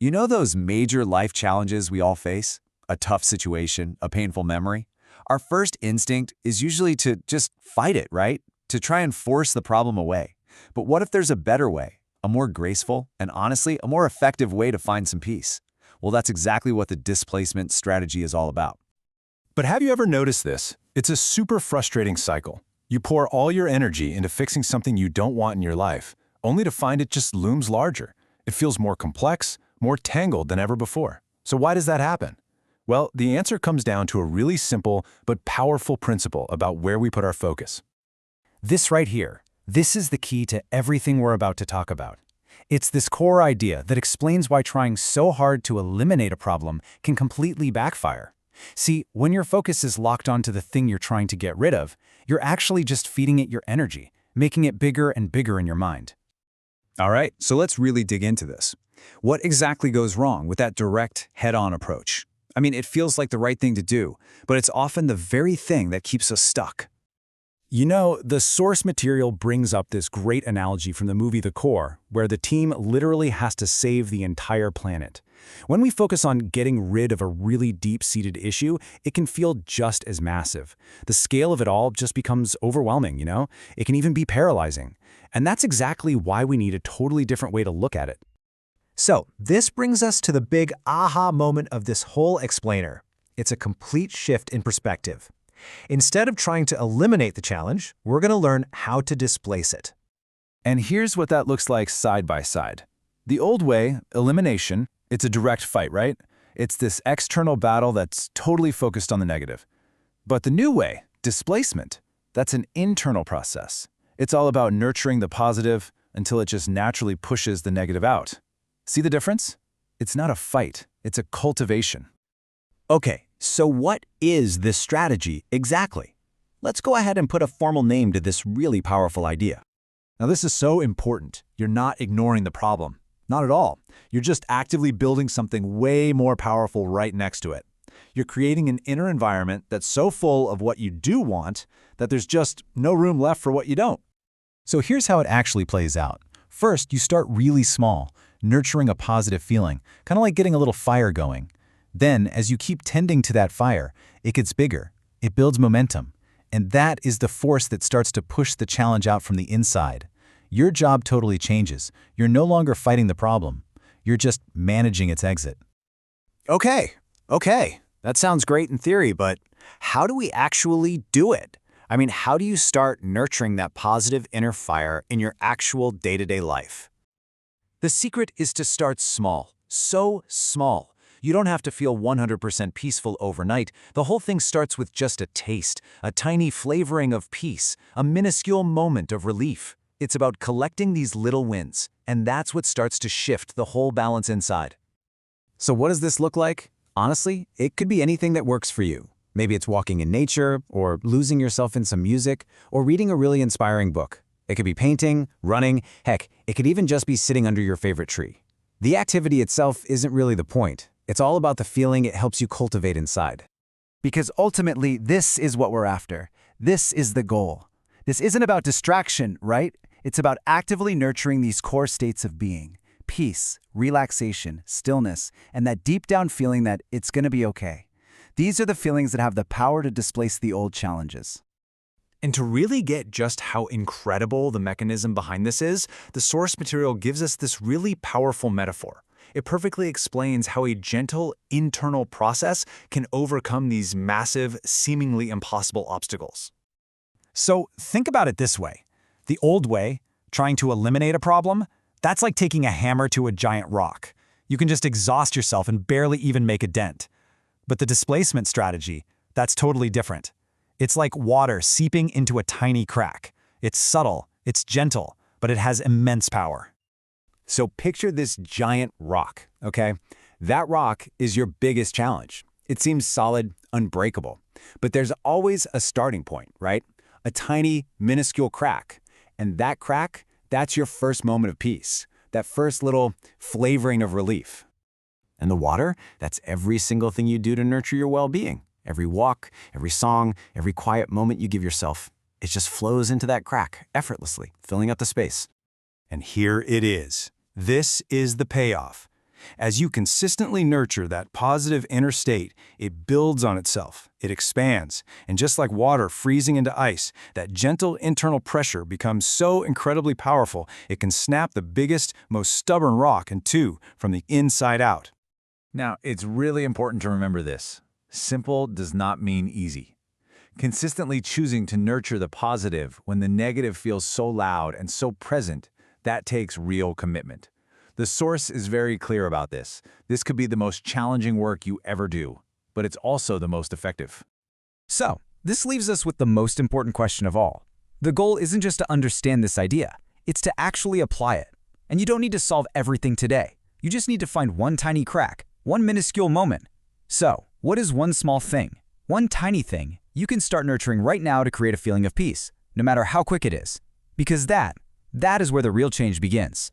You know those major life challenges we all face? A tough situation, a painful memory? Our first instinct is usually to just fight it, right? To try and force the problem away. But what if there's a better way, a more graceful, and honestly, a more effective way to find some peace? Well, that's exactly what the displacement strategy is all about. But have you ever noticed this? It's a super frustrating cycle. You pour all your energy into fixing something you don't want in your life, only to find it just looms larger. It feels more complex, more tangled than ever before. So why does that happen? Well, the answer comes down to a really simple but powerful principle about where we put our focus. This right here, this is the key to everything we're about to talk about. It's this core idea that explains why trying so hard to eliminate a problem can completely backfire. See, when your focus is locked onto the thing you're trying to get rid of, you're actually just feeding it your energy, making it bigger and bigger in your mind. All right, so let's really dig into this. What exactly goes wrong with that direct, head-on approach? I mean, it feels like the right thing to do, but it's often the very thing that keeps us stuck. You know, the source material brings up this great analogy from the movie The Core, where the team literally has to save the entire planet. When we focus on getting rid of a really deep-seated issue, it can feel just as massive. The scale of it all just becomes overwhelming, you know? It can even be paralyzing. And that's exactly why we need a totally different way to look at it. So, this brings us to the big aha moment of this whole explainer. It's a complete shift in perspective. Instead of trying to eliminate the challenge, we're going to learn how to displace it. And here's what that looks like side by side. The old way, elimination, it's a direct fight, right? It's this external battle that's totally focused on the negative. But the new way, displacement, that's an internal process. It's all about nurturing the positive until it just naturally pushes the negative out. See the difference? It's not a fight, it's a cultivation. Okay, so what is this strategy exactly? Let's go ahead and put a formal name to this really powerful idea. Now this is so important. You're not ignoring the problem. Not at all. You're just actively building something way more powerful right next to it. You're creating an inner environment that's so full of what you do want that there's just no room left for what you don't. So here's how it actually plays out. First, you start really small, nurturing a positive feeling, kind of like getting a little fire going. Then, as you keep tending to that fire, it gets bigger, it builds momentum, and that is the force that starts to push the challenge out from the inside. Your job totally changes. You're no longer fighting the problem. You're just managing its exit. Okay, that sounds great in theory, but how do we actually do it? I mean, how do you start nurturing that positive inner fire in your actual day-to-day life? The secret is to start small, so small. You don't have to feel 100% peaceful overnight. The whole thing starts with just a taste, a tiny flavoring of peace, a minuscule moment of relief. It's about collecting these little wins, and that's what starts to shift the whole balance inside. So what does this look like? Honestly, it could be anything that works for you. Maybe it's walking in nature, or losing yourself in some music, or reading a really inspiring book. It could be painting, running, heck, it could even just be sitting under your favorite tree. The activity itself isn't really the point. It's all about the feeling it helps you cultivate inside. Because ultimately, this is what we're after. This is the goal. This isn't about distraction, right? It's about actively nurturing these core states of being: peace, relaxation, stillness, and that deep down feeling that it's going to be okay. These are the feelings that have the power to displace the old challenges. And to really get just how incredible the mechanism behind this is, the source material gives us this really powerful metaphor. It perfectly explains how a gentle internal process can overcome these massive, seemingly impossible obstacles. So think about it this way. The old way, trying to eliminate a problem, that's like taking a hammer to a giant rock. You can just exhaust yourself and barely even make a dent. But the displacement strategy, that's totally different. It's like water seeping into a tiny crack. It's subtle, it's gentle, but it has immense power. So picture this giant rock, okay? That rock is your biggest challenge. It seems solid, unbreakable. But there's always a starting point, right? A tiny, minuscule crack. And that crack, that's your first moment of peace. That first little flavoring of relief. And the water, that's every single thing you do to nurture your well-being. Every walk, every song, every quiet moment you give yourself. It just flows into that crack effortlessly, filling up the space. And here it is. This is the payoff. As you consistently nurture that positive inner state, it builds on itself, it expands, and just like water freezing into ice, that gentle internal pressure becomes so incredibly powerful it can snap the biggest, most stubborn rock in two from the inside out. Now, it's really important to remember this. Simple does not mean easy. Consistently choosing to nurture the positive when the negative feels so loud and so present, that takes real commitment. The source is very clear about this. This could be the most challenging work you ever do, but it's also the most effective. So, this leaves us with the most important question of all. The goal isn't just to understand this idea, it's to actually apply it. And you don't need to solve everything today. You just need to find one tiny crack, one minuscule moment. So, what is one small thing, one tiny thing you can start nurturing right now to create a feeling of peace, no matter how quick it is? Because that is where the real change begins.